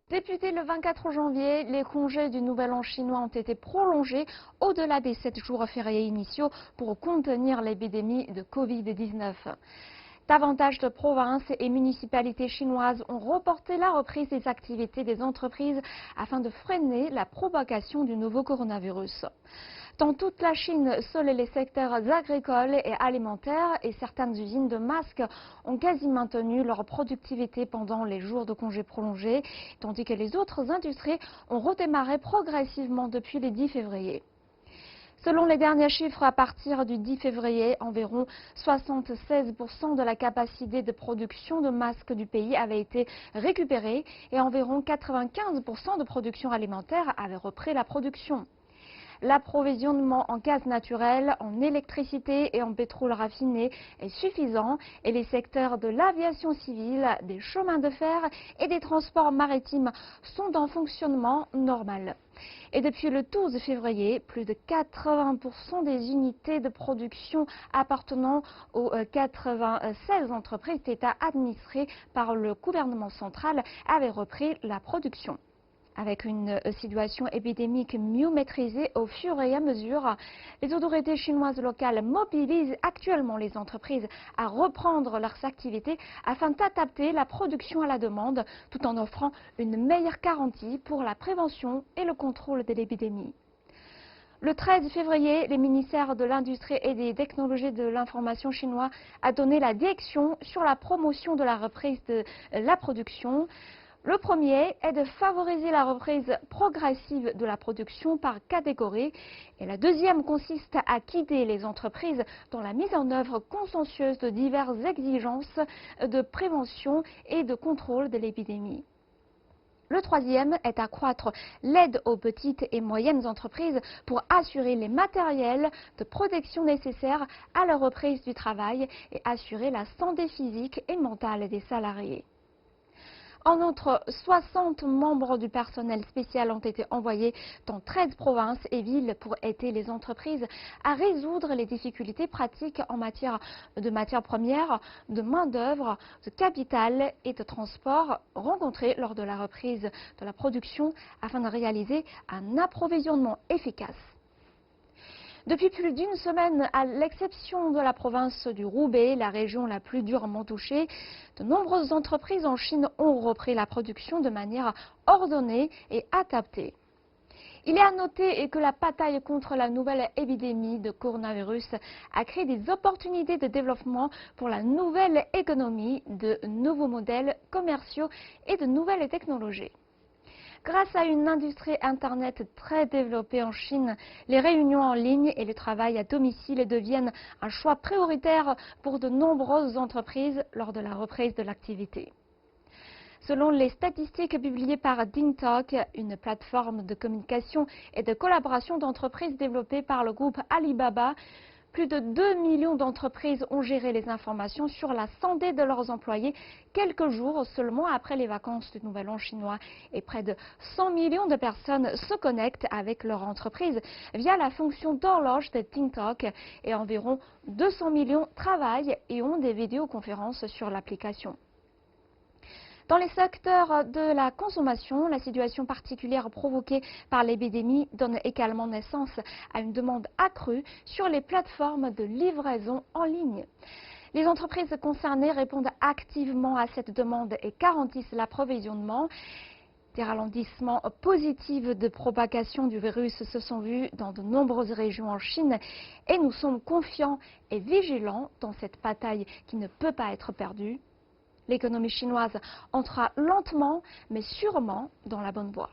Débuté le 24 janvier, les congés du Nouvel An chinois ont été prolongés au-delà des 7 jours fériés initiaux pour contenir l'épidémie de Covid-19. Davantage de provinces et municipalités chinoises ont reporté la reprise des activités des entreprises afin de freiner la propagation du nouveau coronavirus. Dans toute la Chine, seuls les secteurs agricoles et alimentaires et certaines usines de masques ont quasi maintenu leur productivité pendant les jours de congés prolongés, tandis que les autres industries ont redémarré progressivement depuis le 10 février. Selon les derniers chiffres, à partir du 10 février, environ 76% de la capacité de production de masques du pays avait été récupérée et environ 95% de production alimentaire avait repris la production. L'approvisionnement en gaz naturel, en électricité et en pétrole raffiné est suffisant et les secteurs de l'aviation civile, des chemins de fer et des transports maritimes sont en fonctionnement normal. Et depuis le 12 février, plus de 80% des unités de production appartenant aux 96 entreprises d'État administrées par le gouvernement central avaient repris la production. Avec une situation épidémique mieux maîtrisée au fur et à mesure, les autorités chinoises locales mobilisent actuellement les entreprises à reprendre leurs activités afin d'adapter la production à la demande tout en offrant une meilleure garantie pour la prévention et le contrôle de l'épidémie. Le 13 février, le ministère de l'Industrie et des Technologies de l'Information chinois a donné la direction sur la promotion de la reprise de la production. Le premier est de favoriser la reprise progressive de la production par catégorie et la deuxième consiste à guider les entreprises dans la mise en œuvre consciencieuse de diverses exigences de prévention et de contrôle de l'épidémie. Le troisième est d'accroître l'aide aux petites et moyennes entreprises pour assurer les matériels de protection nécessaires à la reprise du travail et assurer la santé physique et mentale des salariés. En outre, 60 membres du personnel spécial ont été envoyés dans 13 provinces et villes pour aider les entreprises à résoudre les difficultés pratiques en matière de matières premières, de main-d'œuvre, de capital et de transport rencontrées lors de la reprise de la production afin de réaliser un approvisionnement efficace. Depuis plus d'une semaine, à l'exception de la province du Roubaix, la région la plus durement touchée, de nombreuses entreprises en Chine ont repris la production de manière ordonnée et adaptée. Il est à noter que la bataille contre la nouvelle épidémie de coronavirus a créé des opportunités de développement pour la nouvelle économie, de nouveaux modèles commerciaux et de nouvelles technologies. Grâce à une industrie Internet très développée en Chine, les réunions en ligne et le travail à domicile deviennent un choix prioritaire pour de nombreuses entreprises lors de la reprise de l'activité. Selon les statistiques publiées par DingTalk, une plateforme de communication et de collaboration d'entreprises développée par le groupe Alibaba, plus de 2 millions d'entreprises ont géré les informations sur la santé de leurs employés quelques jours seulement après les vacances du Nouvel An chinois. Et près de 100 millions de personnes se connectent avec leur entreprise via la fonction d'horloge de DingTalk et environ 200 millions travaillent et ont des vidéoconférences sur l'application. Dans les secteurs de la consommation, la situation particulière provoquée par l'épidémie donne également naissance à une demande accrue sur les plateformes de livraison en ligne. Les entreprises concernées répondent activement à cette demande et garantissent l'approvisionnement. Des ralentissements positifs de propagation du virus se sont vus dans de nombreuses régions en Chine et nous sommes confiants et vigilants dans cette bataille qui ne peut pas être perdue. L'économie chinoise entrera lentement mais sûrement dans la bonne voie.